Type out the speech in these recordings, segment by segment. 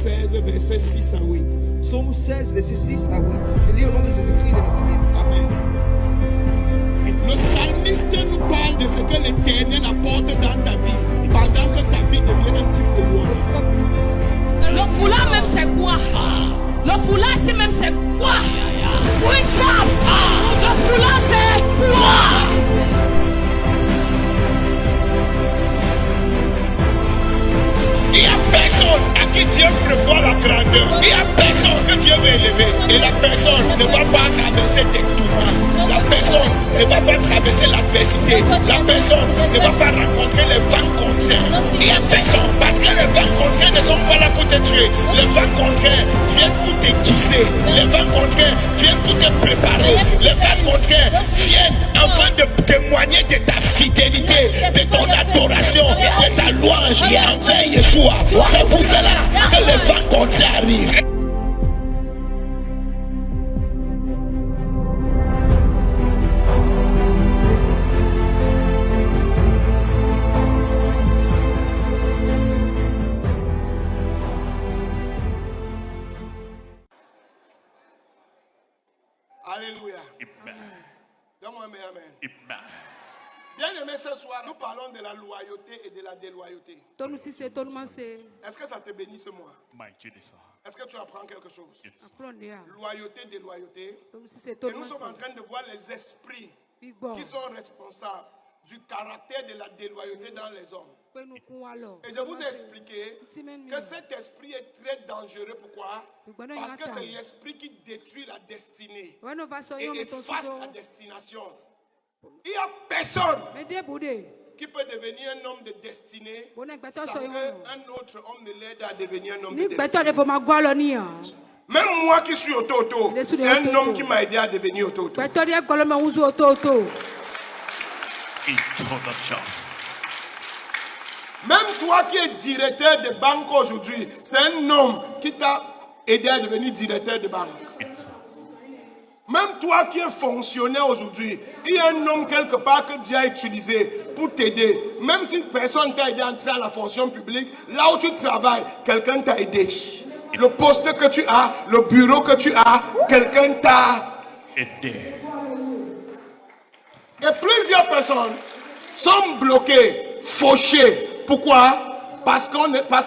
16, versets 6 à 8. Psaume 16, verset 6 à 8. Je lis au nom de Jésus-Christ de Nazareth. Amen. Le psalmiste nous parle de ce que l'Éternel apporte dans ta vie pendant que ta vie devient un type de loi. Le foulard même c'est quoi? Le foulard c'est même c'est quoi? Pour une femme, le foulard c'est quoi? Il n'y a personne à qui Dieu prévoit la grandeur. Il n'y a personne que Dieu veut élever. Et la personne ne va pas traverser des tourments. La personne ne va pas traverser l'adversité. La personne ne va pas rencontrer les vents contraires. Il n'y a personne. Parce que les vents contraires ne sont pas là pour te tuer. Les vents contraires viennent pour te guiser. Les vents contraires viennent pour te préparer. Les vents contraires viennent afin de témoigner de ta fidélité, de ton adoration, de ta louange envers Yeshua. C'est pour cela que les vents contraires arrivent. Alléluia. Donne-moi un amen. Bien aimé, ce soir, nous parlons de la loyauté et de la déloyauté. Est-ce que ça te bénit ce mois? Est-ce que tu apprends quelque chose? Loyauté, déloyauté. Et nous sommes en train de voir les esprits qui sont responsables du caractère de la déloyauté dans les hommes. Et je vous ai expliqué que cet esprit est très dangereux. Pourquoi? Parce que c'est l'esprit qui détruit la destinée et efface la destination. Il n'y a personne qui peut devenir un homme de destinée sans qu'un autre homme ne l'aide à devenir un homme de destinée. Même moi qui suis auto, c'est un homme qui m'a aidé à devenir auto. Même toi qui es directeur de banque aujourd'hui, c'est un homme qui t'a aidé à devenir directeur de banque. Même toi qui es fonctionnaire aujourd'hui, il y a un homme quelque part que Dieu a utilisé pour t'aider. Même si personne t'a aidé à entrer à la fonction publique, là où tu travailles, quelqu'un t'a aidé. Le poste que tu as, le bureau que tu as, quelqu'un t'a aidé. Et plusieurs personnes sont bloquées, fauchées. Pourquoi? Parce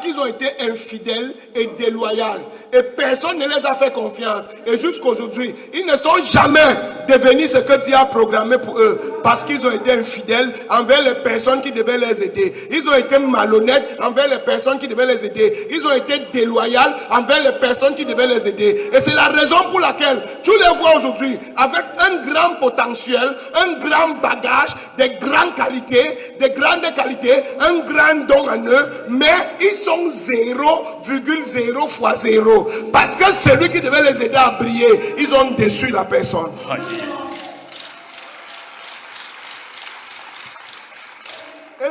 qu'ils ont été infidèles et déloyaux. Et personne ne les a fait confiance. Et jusqu'aujourd'hui, ils ne sont jamais devenus ce que Dieu a programmé pour eux. Parce qu'ils ont été infidèles envers les personnes qui devaient les aider. Ils ont été malhonnêtes envers les personnes qui devaient les aider. Ils ont été déloyaux envers les personnes qui devaient les aider. Et c'est la raison pour laquelle tu les vois aujourd'hui avec un grand potentiel, un grand bagage, des grandes qualités, un grand don en eux. Mais ils sont 0,0 fois 0. Parce que celui qui devait les aider à briller, ils ont déçu la personne. Et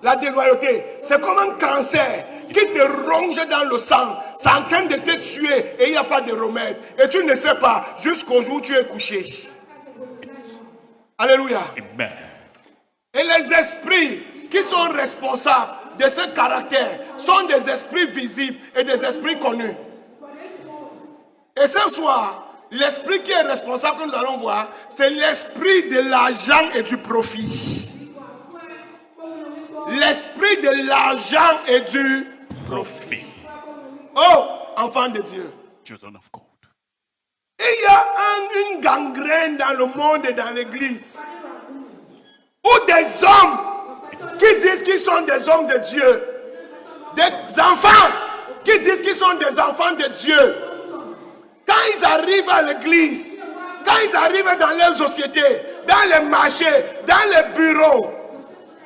la déloyauté, c'est comme un cancer qui te ronge dans le sang. C'est en train de te tuer et il n'y a pas de remède. Et tu ne sais pas jusqu'au jour où tu es couché. Alléluia. Amen. Et les esprits qui sont responsables de ce caractère sont des esprits visibles et des esprits connus. Et ce soir, l'esprit qui est responsable que nous allons voir, c'est l'esprit de l'argent et du profit. L'esprit de l'argent et du profit. Oh, enfant de Dieu. Children of God. Il y a une gangrène dans le monde et dans l'église où des hommes qui disent qu'ils sont des hommes de Dieu, des enfants qui disent qu'ils sont des enfants de Dieu, quand ils arrivent à l'église, quand ils arrivent dans leurs sociétés, dans les marchés, dans les bureaux,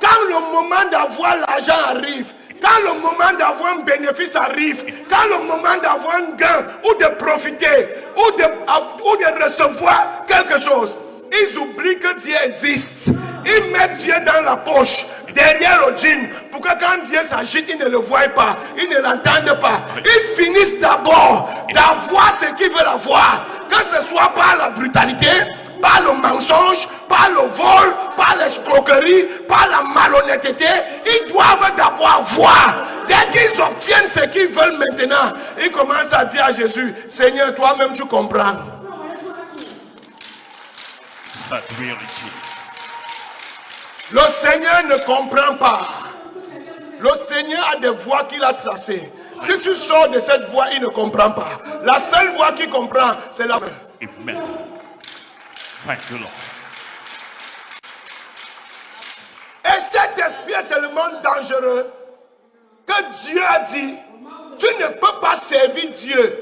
quand le moment d'avoir l'argent arrive, quand le moment d'avoir un bénéfice arrive, quand le moment d'avoir un gain, ou de profiter, ou de recevoir quelque chose, ils oublient que Dieu existe. Ils mettent Dieu dans la poche, derrière le jean, pour que quand Dieu s'agite, ils ne le voient pas, ils ne l'entendent pas. Ils finissent d'abord d'avoir ce qu'ils veulent avoir, que ce soit par la brutalité, par le mensonge, par le vol, par l'escroquerie, par la malhonnêteté. Ils doivent d'abord voir. Dès qu'ils obtiennent ce qu'ils veulent maintenant, ils commencent à dire à Jésus, Seigneur, toi-même tu comprends. Le Seigneur ne comprend pas. Le Seigneur a des voies qu'il a tracées. Si tu sors de cette voie, il ne comprend pas. La seule voie qu'il comprend, c'est la main. Amen. Thank you, Lord. Et cet esprit est tellement dangereux que Dieu a dit, tu ne peux pas servir Dieu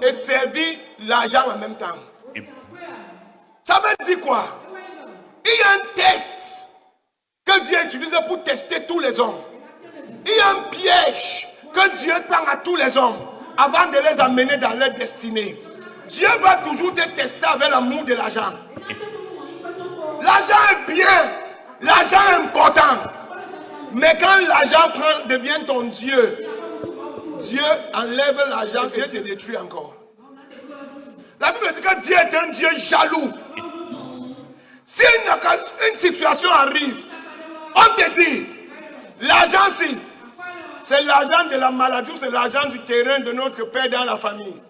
et servir l'argent en même temps. Amen. Ça veut dire quoi? Il y a un test que Dieu utilise pour tester tous les hommes. Il y a un piège que Dieu tend à tous les hommes avant de les amener dans leur destinée. Dieu va toujours te tester avec l'amour de l'argent. L'argent est bien, l'argent est important. Mais quand l'argent devient ton Dieu, Dieu enlève l'argent et te détruit encore. La Bible dit que Dieu est un Dieu jaloux. Si une situation arrive, on te dit, l'argent c'est l'argent de la maladie ou c'est l'argent du terrain de notre père dans la famille.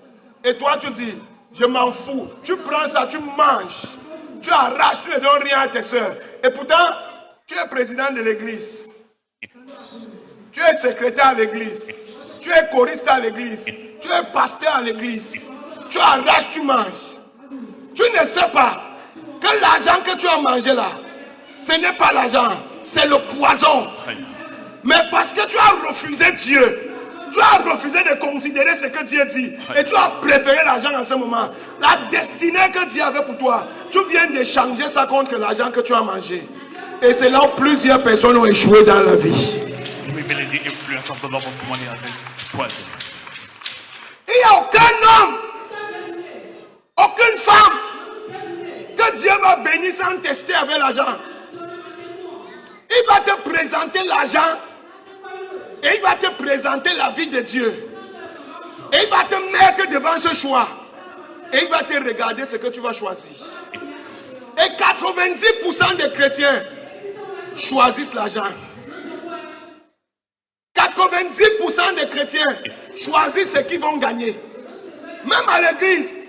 Et toi tu dis, je m'en fous. Tu prends ça, tu manges. Tu arraches, tu ne donnes rien à tes soeurs. Et pourtant, tu es président de l'église. Tu es secrétaire à l'église. Tu es choriste à l'église. Tu es pasteur à l'église. Tu arraches, tu manges. Tu ne sais pas que l'argent que tu as mangé là, ce n'est pas l'argent, c'est le poison. Mais parce que tu as refusé Dieu, tu as refusé de considérer ce que Dieu dit, et tu as préféré l'argent en ce moment, la destinée que Dieu avait pour toi, tu viens de changer ça contre l'argent que tu as mangé. Et c'est là où plusieurs personnes ont échoué dans la vie. Il n'y a aucun homme, aucune femme que Dieu va bénir sans tester avec l'argent. Il va te présenter l'argent et il va te présenter la vie de Dieu. Et il va te mettre devant ce choix. Et il va te regarder ce que tu vas choisir. Et 90% des chrétiens choisissent l'argent. 90% des chrétiens choisissent ce qu'ils vont gagner. Même à l'église.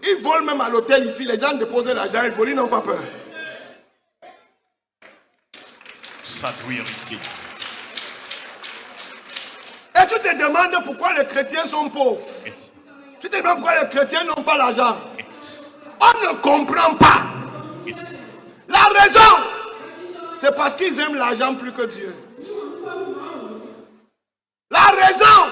Ils volent même à l'hôtel ici. Les gens déposent l'argent, ils volent, ils n'ont pas peur. Et tu te demandes pourquoi les chrétiens sont pauvres. Tu te demandes pourquoi les chrétiens n'ont pas l'argent. On ne comprend pas. La raison, c'est parce qu'ils aiment l'argent plus que Dieu. La raison,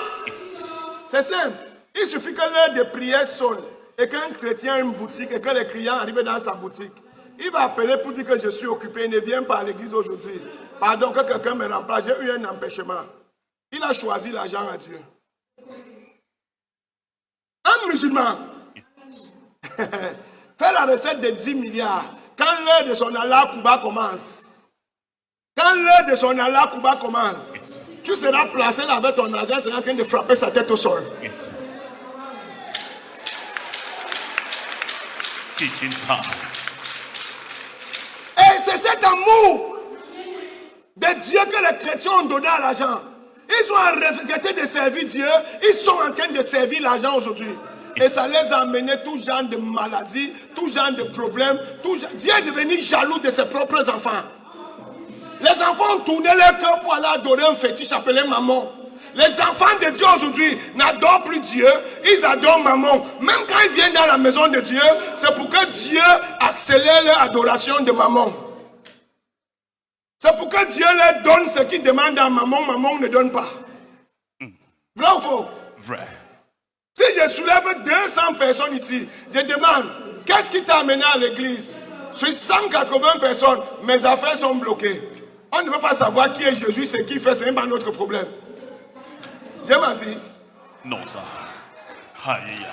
c'est simple. Il suffit que l'heure de prière sonne et qu'un chrétien a une boutique et que les clients arrivent dans sa boutique. Il va appeler pour dire que je suis occupé, il ne vient pas à l'église aujourd'hui. Pardon, que quelqu'un me remplace, j'ai eu un empêchement. Il a choisi l'argent à Dieu. Un musulman fait la recette de 10 milliards. Quand l'heure de son Allah Kouba commence, tu seras placé là avec ton argent, tu seras en train de frapper sa tête au sol. Teaching time. Et c'est cet amour de Dieu que les chrétiens ont donné à l'argent. Ils ont arrêté de servir Dieu. Ils sont en train de servir l'argent aujourd'hui. Et ça les a amené tout genre de maladies, tout genre de problèmes. Dieu est devenu jaloux de ses propres enfants. Les enfants ont tourné leur cœur pour aller adorer un fétiche appelé maman. Les enfants de Dieu aujourd'hui n'adorent plus Dieu, ils adorent maman. Même quand ils viennent dans la maison de Dieu, c'est pour que Dieu accélère leur adoration de maman. C'est pour que Dieu leur donne ce qu'ils demandent à maman, maman ne donne pas. Vrai ou faux? Vrai. Si je soulève 200 personnes ici, je demande, qu'est-ce qui t'a amené à l'église? Sur 180 personnes, mes affaires sont bloquées. On ne veut pas savoir qui est Jésus, ce qu'il fait, ce n'est pas notre problème. J'ai menti. Non, ça. Aïe.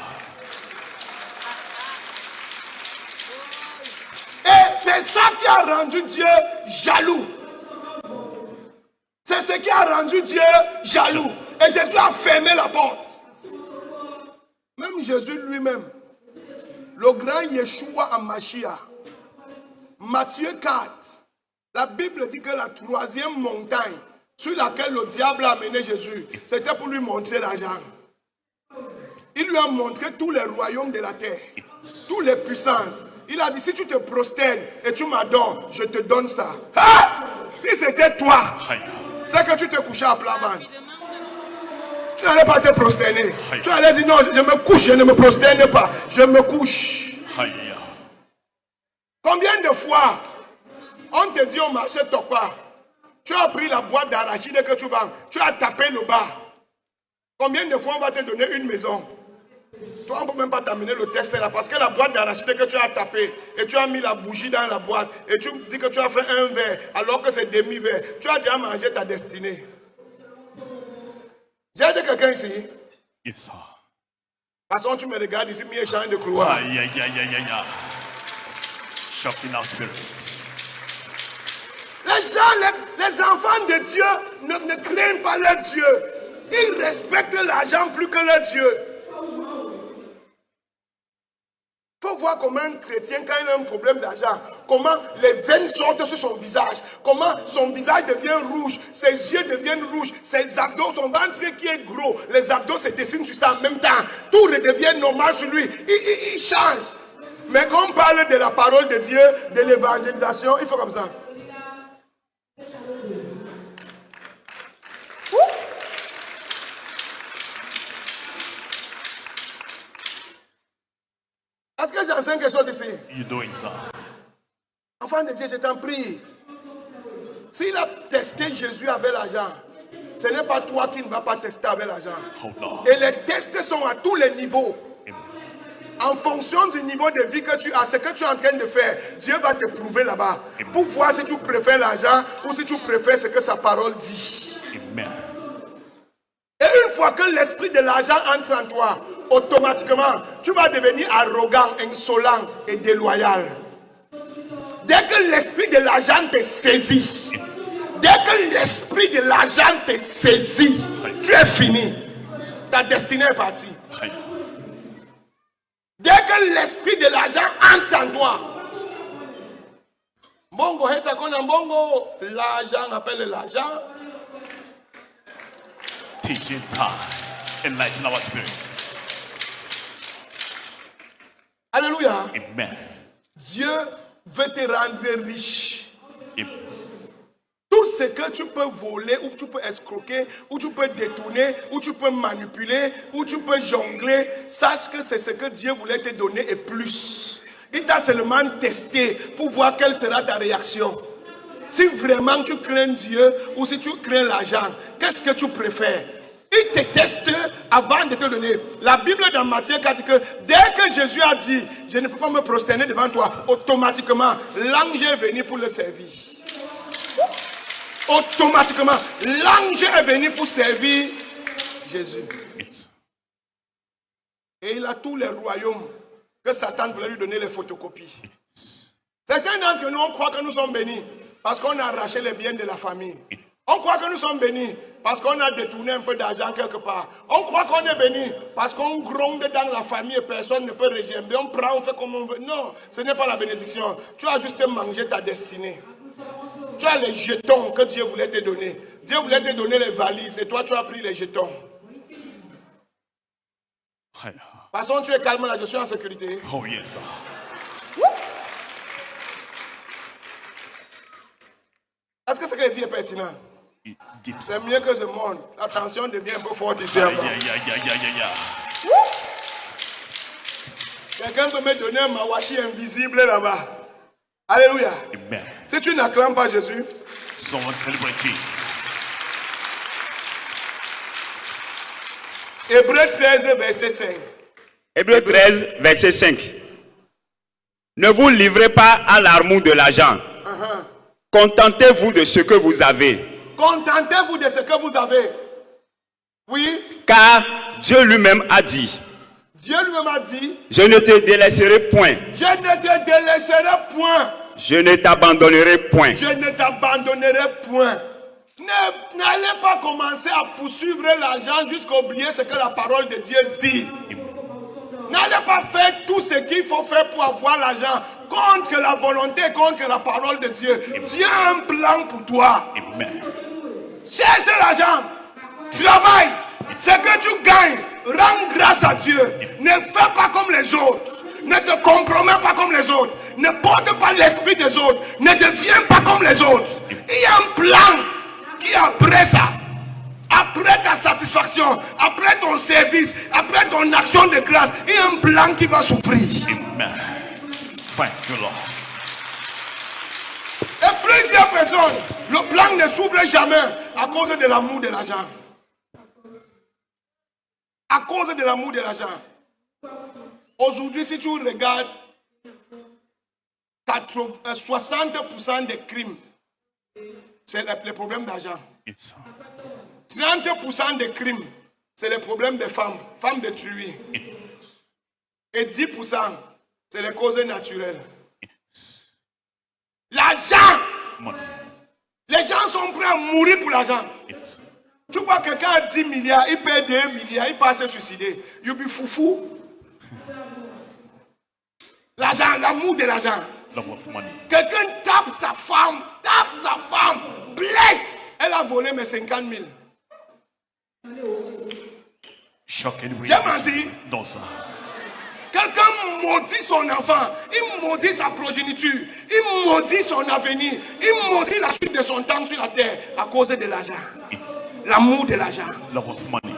Et c'est ça qui a rendu Dieu jaloux. C'est ce qui a rendu Dieu jaloux. Et Jésus a fermé la porte. Même Jésus lui-même, le grand Yeshua en Mashiach. Matthieu 4. La Bible dit que la troisième montagne sur laquelle le diable a amené Jésus, c'était pour lui montrer l'argent. Il lui a montré tous les royaumes de la terre, toutes les puissances. Il a dit, si tu te prosternes et tu m'adores, je te donne ça. Ah! Si c'était toi, c'est que tu te couchais à plat ventre. Tu n'allais pas te prosterner. Tu allais dire, non, je me couche, je ne me prosterne pas. Je me couche. Combien de fois on te dit au marché Tokwa, tu as pris la boîte d'arachide que tu vends, tu as tapé le bas. Combien de fois on va te donner une maison? Toi, on ne peut même pas t'amener le test là parce que la boîte d'arachide que tu as tapé et tu as mis la bougie dans la boîte et tu dis que tu as fait un verre alors que c'est demi-verre. Tu as déjà mangé ta destinée. J'ai dit quelqu'un ici? Yes, sir. Parce que tu me regardes ici, mi échange de couloir. Shocking our spirit. Les gens, les enfants de Dieu ne craignent pas leur Dieu. Ils respectent l'argent plus que leur Dieu. Il faut voir comment un chrétien, quand il a un problème d'argent, comment les veines sortent sur son visage, comment son visage devient rouge, ses yeux deviennent rouges, ses abdos, son ventre qui est gros, les abdos se dessinent sur ça en même temps. Tout redevient normal sur lui. Il change. Mais quand on parle de la parole de Dieu, de l'évangélisation, il faut comme ça. Est-ce que j'enseigne quelque chose ici? You doing, sir? Enfant de Dieu, je t'en prie. S'il a testé Jésus avec l'argent, ce n'est pas toi qui ne vas pas tester avec l'argent. Oh, no. Et les tests sont à tous les niveaux. En fonction du niveau de vie que tu as, ce que tu es en train de faire, Dieu va te prouver là-bas. Pour voir si tu préfères l'argent ou si tu préfères ce que sa parole dit. Amen. Et une fois que l'esprit de l'argent entre en toi, automatiquement, tu vas devenir arrogant, insolent et déloyal. Dès que l'esprit de l'argent te saisit, dès que l'esprit de l'argent te saisit, tu es fini. Ta destinée est partie. Dès que l'esprit de l'argent entre en toi, bongo heta kona bongo, l'argent appelle l'argent. Teaching time. Enlighten our spirits. Alléluia. Amen. Dieu veut te rendre riche. Amen. Tout ce que tu peux voler, ou tu peux escroquer, ou tu peux détourner, ou tu peux manipuler, ou tu peux jongler, sache que c'est ce que Dieu voulait te donner et plus. Il t'a seulement testé pour voir quelle sera ta réaction. Si vraiment tu crains Dieu ou si tu crains l'argent, qu'est-ce que tu préfères? Il te teste avant de te donner. La Bible dans Matthieu 4 dit que dès que Jésus a dit, je ne peux pas me prosterner devant toi, automatiquement, l'ange est venu pour le servir. Automatiquement, l'ange est venu pour servir Jésus. Yes. Et il a tous les royaumes que Satan voulait lui donner les photocopies. Certains d'entre nous, on croit que nous sommes bénis parce qu'on a arraché les biens de la famille. On croit que nous sommes bénis parce qu'on a détourné un peu d'argent quelque part. On croit qu'on est bénis parce qu'on gronde dans la famille et personne ne peut régimber. On prend, on fait comme on veut. Non, ce n'est pas la bénédiction. Tu as juste mangé ta destinée. Tu as les jetons que Dieu voulait te donner. Dieu voulait te donner les valises et toi tu as pris les jetons. Parce que tu es calme là, je suis en sécurité. Oh, yes, sir. Est-ce que ce que je dis est pertinent? Deep. C'est mieux que je monte. La tension devient un peu forte ici. Yeah. Quelqu'un peut me donner un mawashi invisible là-bas. Alléluia. Amen. Si tu n'acclames pas Jésus, Someone celebrate Jesus. Hébreux 13, verset 5. Hébreux 13, verset 5. Ne vous livrez pas à l'amour de l'argent. Contentez-vous de ce que vous avez. Contentez-vous de ce que vous avez. Oui. Car Dieu lui-même a dit. Dieu lui-même a dit. Je ne te délaisserai point. Je ne te délaisserai point. Je ne t'abandonnerai point. Je ne t'abandonnerai point. N'allez pas commencer à poursuivre l'argent jusqu'à oublier ce que la parole de Dieu dit. N'allez pas faire tout ce qu'il faut faire pour avoir l'argent contre la volonté, contre la parole de Dieu. Dieu a un plan pour toi. Amen. Cherche l'argent. Travaille. Ce que tu gagnes, rends grâce à Dieu. Ne fais pas comme les autres. Ne te compromets pas comme les autres. Ne porte pas l'esprit des autres. Ne deviens pas comme les autres. Il y a un plan qui après ça, après ta satisfaction, après ton service, après ton action de grâce, il y a un plan qui va souffrir. Amen. Thank you, Lord. Et plusieurs personnes, le plan ne s'ouvre jamais à cause de l'amour de l'argent. À cause de l'amour de l'argent. Aujourd'hui, si tu regardes 60% des crimes, c'est le problème d'argent. Yes. 30% des crimes, c'est le problème des femmes, femmes détruites. Et 10%, c'est les causes naturelles. L'argent, Money. les gens sont prêts à mourir pour l'argent. Yes. Tu vois quelqu'un a 10 milliards, il paie 2 milliards, il passe se suicider. You be foufou. L'argent, l'amour de l'argent. Love of money. Quelqu'un tape sa femme, blesse. Elle a volé mes 50 000. Shocking J'ai menti. Non, ça. Quelqu'un maudit son enfant, il maudit sa progéniture, il maudit son avenir, il maudit la suite de son temps sur la terre à cause de l'argent. Yes. L'amour de l'argent. Love of money.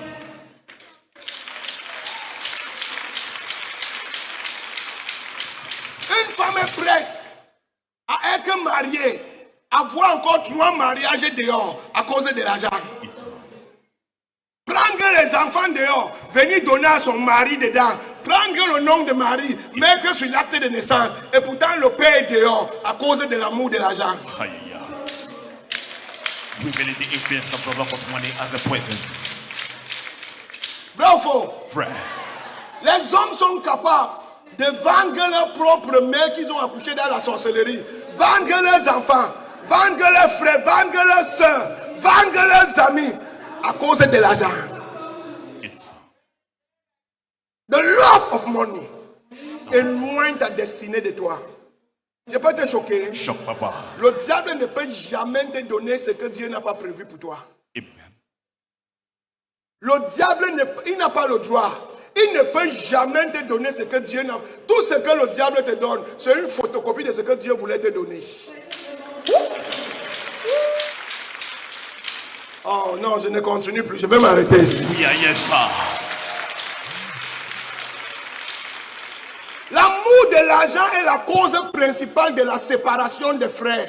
Une femme est prête à être mariée, à avoir encore 3 mariages dehors à cause de l'argent. Yes. Prendre les enfants dehors, venir donner à son mari dedans, prendre le nom de mari, mettre sur l'acte de naissance, et pourtant le père est dehors à cause de l'amour de l'argent. Hallelujah. We believe the influence of the love of money as a poison. Vrai ou faux? Frère. Les hommes sont capables de vendre leurs propres mères qu'ils ont accouchées dans la sorcellerie, vendre leurs enfants, vendre leurs frères, vendre leurs soeurs, vendre leurs amis à cause de l'argent. Yes. The love of money éloigne ta destinée de toi. Je peux te choquer. Choc, papa. Le diable ne peut jamais te donner ce que Dieu n'a pas prévu pour toi. Amen. Le diable, il n'a pas le droit. Il ne peut jamais te donner ce que Dieu n'a pas. Tout ce que le diable te donne, c'est une photocopie de ce que Dieu voulait te donner. Oh non, je ne continue plus. Je vais m'arrêter ici. Yeah, yes, sir. L'amour de l'argent est la cause principale de la séparation des frères.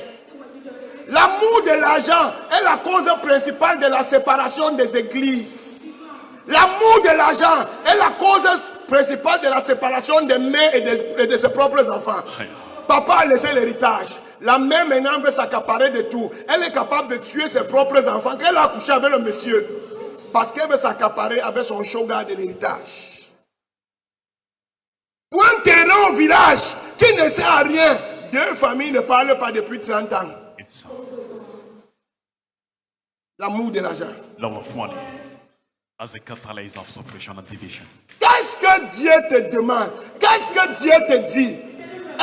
L'amour de l'argent est la cause principale de la séparation des églises. L'amour de l'argent est la cause principale de la séparation des mères et de ses propres enfants. Papa a laissé l'héritage. La mère maintenant veut s'accaparer de tout. Elle est capable de tuer ses propres enfants. Quand elle a accouché avec le monsieur, parce qu'elle veut s'accaparer avec son shogun de l'héritage. Pour un terrain au village qui ne sert à rien, 2 familles ne parlent pas depuis 30 ans. Yes. L'amour de l'argent. Love of money as a catalyst of separation and division. Qu'est-ce que Dieu te demande? Qu'est-ce que Dieu te dit?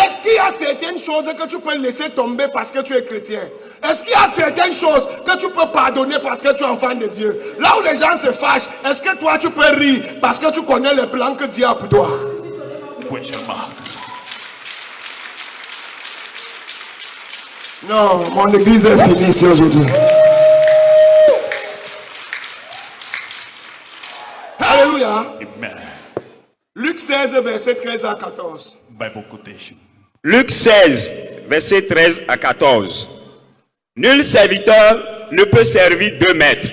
Est-ce qu'il y a certaines choses que tu peux laisser tomber parce que tu es chrétien? Est-ce qu'il y a certaines choses que tu peux pardonner parce que tu es enfant de Dieu? Là où les gens se fâchent, est-ce que toi tu peux rire parce que tu connais le plan que Dieu a pour toi? Question mark. Non, mon église est finie ici aujourd'hui. Alléluia. Amen. Luc 16, verset 13 à 14. Bible quotation. Luc 16, verset 13 à 14. Nul serviteur ne peut servir 2 maîtres,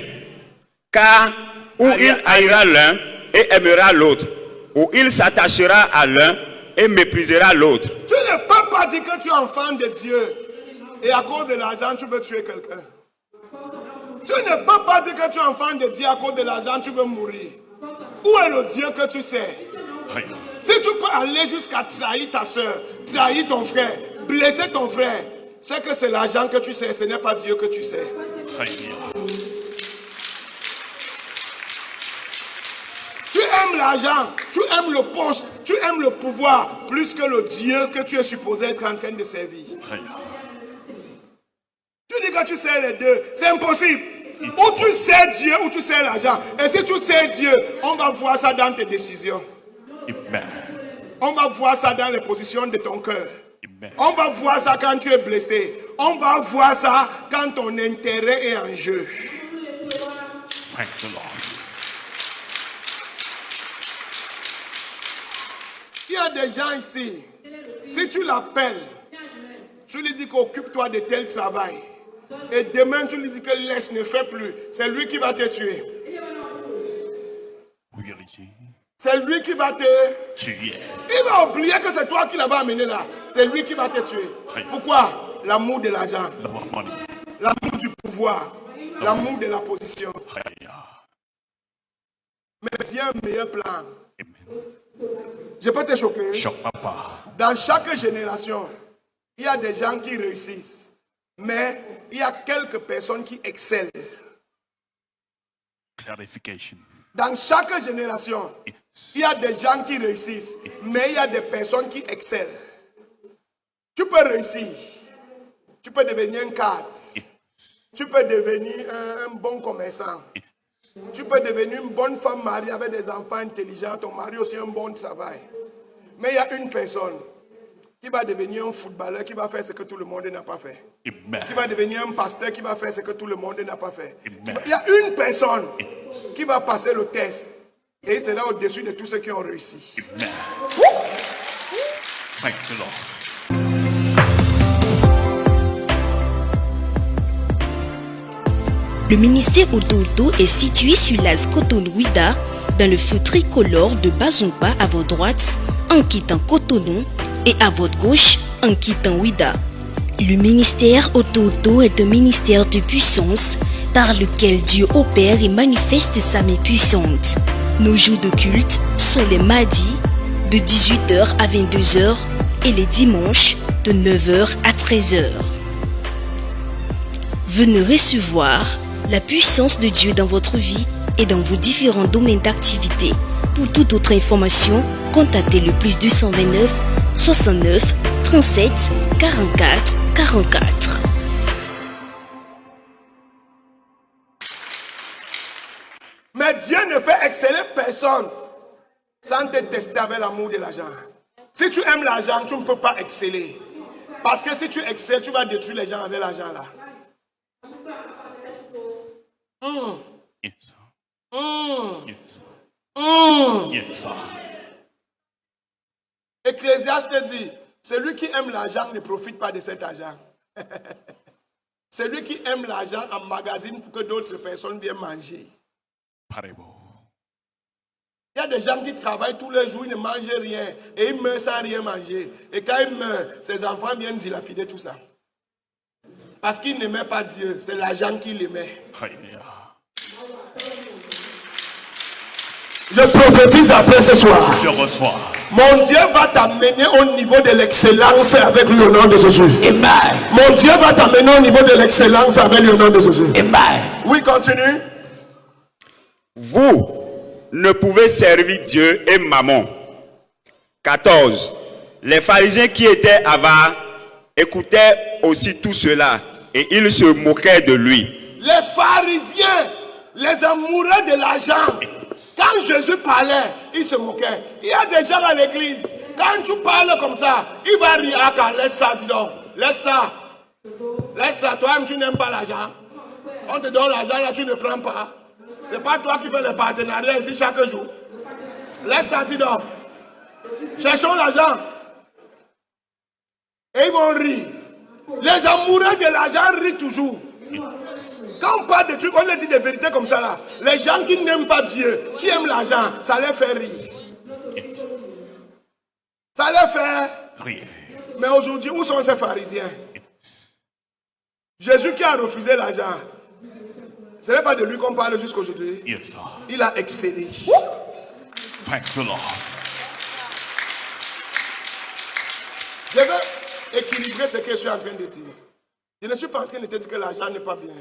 car ou il haïra l'un et aimera l'autre, ou il s'attachera à l'un et méprisera l'autre. Tu ne peux pas dire que tu es enfant de Dieu et à cause de l'argent tu veux tuer quelqu'un. Tu ne peux pas dire que tu es enfant de Dieu à cause de l'argent tu veux mourir. Où est le Dieu que tu sais? Hey. Si tu peux aller jusqu'à trahir ta soeur, trahir ton frère, blesser ton frère, c'est que c'est l'argent que tu sais, ce n'est pas Dieu que tu sais. Hey. Tu aimes l'argent, tu aimes le poste, tu Tu aimes le pouvoir plus que le Dieu que tu es supposé être en train de servir. Tu dis que tu sais les deux. C'est impossible. Ou tu sais Dieu ou tu sais l'argent. Et si tu sais Dieu, on va voir ça dans tes décisions. Amen. On va voir ça dans les positions de ton cœur. Amen. On va voir ça quand tu es blessé. On va voir ça quand ton intérêt est en jeu. Thank the Lord. Il y a des gens ici, si tu l'appelles, tu lui dis qu'occupe-toi de tel travail. Et demain, tu lui dis que laisse, ne fais plus. C'est lui qui va te tuer. C'est lui qui va te tuer. Il va oublier que c'est toi qui l'as amené là. C'est lui qui va te tuer. Pourquoi? L'amour de l'argent. L'amour du pouvoir. L'amour de la position. Mais Dieu a un meilleur plan. Je peux te choquer. Dans chaque génération, il y a des gens qui réussissent. Mais il y a quelques personnes qui excellent. Clarification. Dans chaque génération, il y a des gens qui réussissent. Mais il y a des personnes qui excellent. Tu peux réussir. Tu peux devenir un cadre. Tu peux devenir un bon commerçant. Tu peux devenir une bonne femme mariée avec des enfants intelligents. Ton mari aussi un bon travail. Mais il y a une personne qui va devenir un footballeur qui va faire ce que tout le monde n'a pas fait. Amen. Qui va devenir un pasteur qui va faire ce que tout le monde n'a pas fait. Amen. Il y a une personne qui va passer le test. Et il sera au-dessus de tous ceux qui ont réussi. Amen. Thank the Lord. Le ministère Ototo est situé sur l'As Cotonou-Ouida, dans le feu tricolore de Bazumba à votre droite, en quittant Cotonou, et à votre gauche, en quittant Ouida. Le ministère Ototo est un ministère de puissance par lequel Dieu opère et manifeste sa main puissante. Nos jours de culte sont les mardis de 18h à 22h et les dimanches de 9h à 13h. Venez recevoir la puissance de Dieu dans votre vie et dans vos différents domaines d'activité. Pour toute autre information, contactez le plus 229 69 37 44 44. Mais Dieu ne fait exceller personne sans te tester avec l'amour de l'argent. Si tu aimes l'argent, tu ne peux pas exceller. Parce que si tu excelles, tu vas détruire les gens avec l'argent là. Yes. Yes. Yes. Ecclésiaste dit, celui qui aime l'argent ne profite pas de cet argent. Celui qui aime l'argent emmagasine pour que d'autres personnes viennent manger. Il y a des gens qui travaillent tous les jours, ils ne mangent rien et ils meurent sans rien manger. Et quand ils meurent, ses enfants viennent dilapider tout ça. Parce qu'ils n'aimaient pas Dieu, c'est l'argent qu'ils aimaient. Je prophétise après ce soir. Je reçois. Mon Dieu va t'amener au niveau de l'excellence avec le nom de Jésus. Amen. Mon Dieu va t'amener au niveau de l'excellence avec le nom de Jésus. Amen. Oui, continue. Vous ne pouvez servir Dieu et Mammon. 14. Les pharisiens qui étaient avares écoutaient aussi tout cela et ils se moquaient de lui. Les pharisiens, les amoureux de l'argent, quand Jésus parlait, ils se moquaient. Il y a des gens dans l'église, quand tu parles comme ça, il va rire. Ah, laisse ça, dis donc. Laisse ça. Laisse ça. Toi-même, tu n'aimes pas l'argent. On te donne l'argent, là, tu ne prends pas. C'est pas toi qui fais le partenariat ici chaque jour. Laisse ça, dis donc. Cherchons l'argent. Et ils vont rire. Les amoureux de l'argent rient toujours. Quand on parle de trucs, on leur dit des vérités comme ça là. Les gens qui n'aiment pas Dieu, qui aiment l'argent, ça les fait rire. Ça les fait rire. Mais aujourd'hui, où sont ces pharisiens? Jésus qui a refusé l'argent, ce n'est pas de lui qu'on parle jusqu'à aujourd'hui. Il a excellé. Thank the Lord. Je veux équilibrer ce que je suis en train de dire. Je ne suis pas en train de te dire que l'argent n'est pas bien.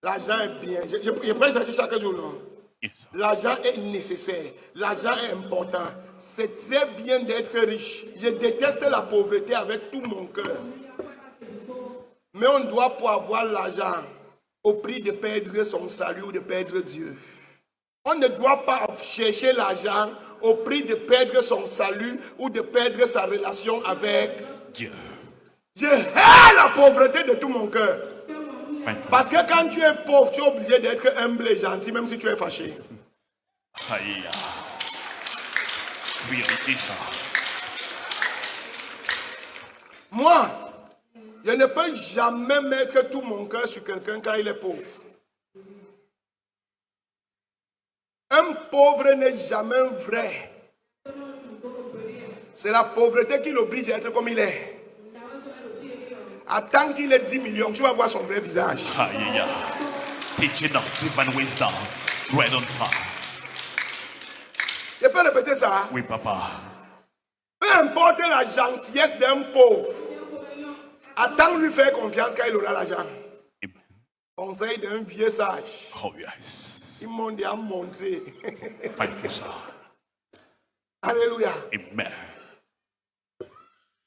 L'argent est bien. Je prêche ça chaque jour, non? Yes. L'argent est nécessaire. L'argent est important. C'est très bien d'être riche. Je déteste la pauvreté avec tout mon cœur. Mais on doit pas avoir l'argent au prix de perdre son salut ou de perdre Dieu. On ne doit pas chercher l'argent au prix de perdre son salut ou de perdre sa relation avec Dieu. Je hais la pauvreté de tout mon cœur. Thank you. Parce que quand tu es pauvre, tu es obligé d'être humble et gentil, même si tu es fâché. Aïe. Vérité ça. Moi, je ne peux jamais mettre tout mon cœur sur quelqu'un quand il est pauvre. Un pauvre n'est jamais vrai. C'est la pauvreté qui l'oblige à être comme il est. Attends qu'il ait 10 millions, tu vas voir son vrai visage. Aïe. Teaching us divine wisdom. Right on ça. Je peux répéter ça. Oui, papa. Peu importe la gentillesse d'un pauvre, attends lui faire confiance quand il aura l'argent. Amen. Conseil d'un vieux sage. Oh, yes. Il m'a déjà montré. Thank you, sir. Alléluia. Amen.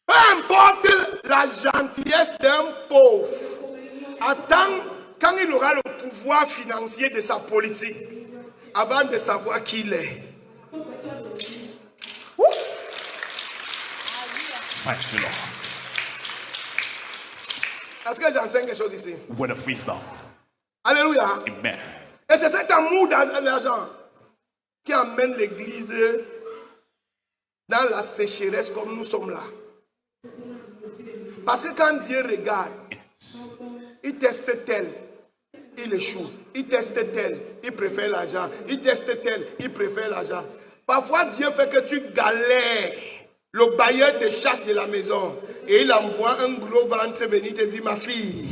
Peu importe la gentillesse d'un pauvre, attends quand il aura le pouvoir financier de sa politique, avant de savoir qui il est. Thank you, Lord. Est-ce que j'enseigne quelque chose ici? Word of wisdom. Alléluia. Amen. Et c'est cet amour dans l'argent qui amène l'église dans la sécheresse comme nous sommes là. Parce que quand Dieu regarde, Yes. il teste tel, il échoue. Il teste tel, il préfère l'argent. Il teste tel, il préfère l'argent. Parfois, Dieu fait que tu galères. Le bailleur te chasse de la maison et il envoie un gros ventre venir te dire, ma fille,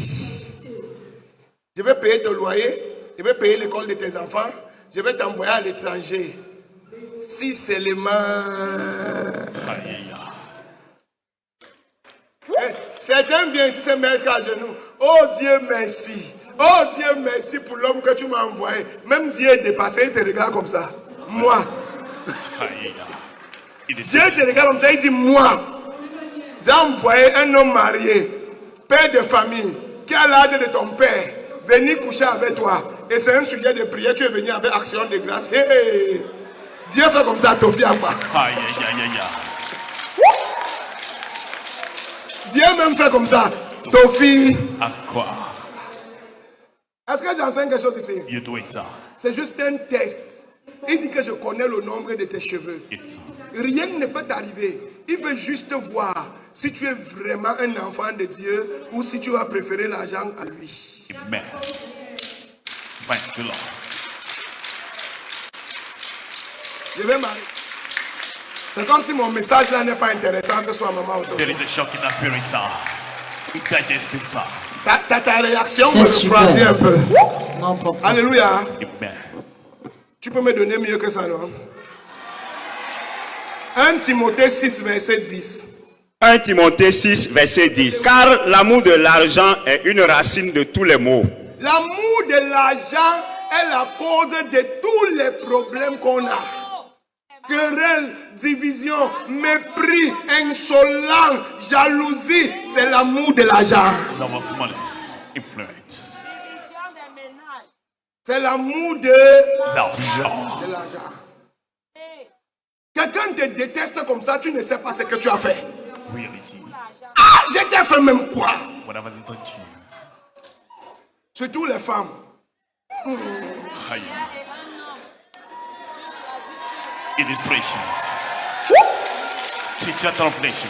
je vais payer ton loyer, je vais payer l'école de tes enfants, je vais t'envoyer à l'étranger. Si seulement... Aïe. Certains viennent ici se mettre à genoux. Oh Dieu, merci. Oh Dieu, merci pour l'homme que tu m'as envoyé. Même Dieu est dépassé, il te regarde comme ça. Moi. Aïe. Dieu te regarde comme ça, il dit moi. J'ai envoyé un homme marié, père de famille, qui a l'âge de ton père, venir coucher avec toi. Et c'est un sujet de prière, tu es venu avec action de grâce. Hey. Dieu fait comme ça, Tofi à quoi? Aïe. Dieu même fait comme ça, Tofi. À quoi? Est-ce que j'enseigne quelque chose ici? You doing that? C'est juste un test. Il dit que je connais le nombre de tes cheveux. Yes. Rien ne peut t'arriver. Il veut juste voir si tu es vraiment un enfant de Dieu ou si tu vas préférer l'argent à lui. Amen. Thank you, Lord. Je vais m'arrêter. C'est comme si mon message là n'est pas intéressant ce soir, maman. There is a shock in the spirit, sir. We digest it, sir. Ta réaction C'est me super. refroidit un peu. Non, papa. Alléluia. Amen. Tu peux me donner mieux que ça, non? 1 Timothée 6, verset 10. 1 Timothée 6, verset 10. Car l'amour de l'argent est une racine de tous les maux. L'amour de l'argent est la cause de tous les problèmes qu'on a. Querelle, division, mépris, insolence, jalousie, c'est l'amour de l'argent. Love of money. Influence. C'est l'amour de L'argent. l'argent. Quelqu'un te déteste comme ça, tu ne sais pas ce que tu as fait. Reality. Ah, je t'ai fait même quoi? Whatever they done to you. Surtout les femmes. Aïe. Illustration. Teacher translations.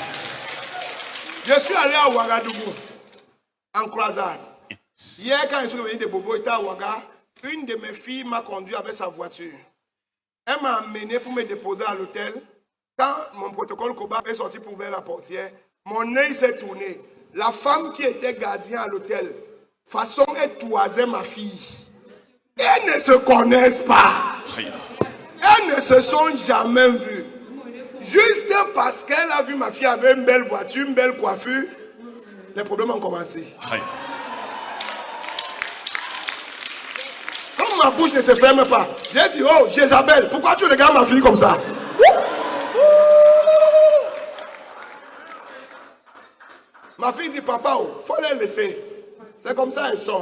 Je suis allé à Ouagadougou, en croisade. Yes. Hier, quand je suis revenu de Bobo, j'étais à Ouaga, une de mes filles m'a conduit avec sa voiture. Elle m'a amené pour me déposer à l'hôtel. Quand mon protocole Koba est sorti pour ouvrir la portière, mon œil s'est tourné. La femme qui était gardien à l'hôtel, façon elle toisait ma fille. Elles ne se connaissent pas. Aïe. Elles ne se sont jamais vues. Juste parce qu'elle a vu ma fille avec une belle voiture, une belle coiffure, les problèmes ont commencé. Aïe. Comme ma bouche ne se ferme pas. J'ai dit, oh, Jézabel, pourquoi tu regardes ma fille comme ça? Ma fille dit, papa, faut les laisser. C'est comme ça, elles sont.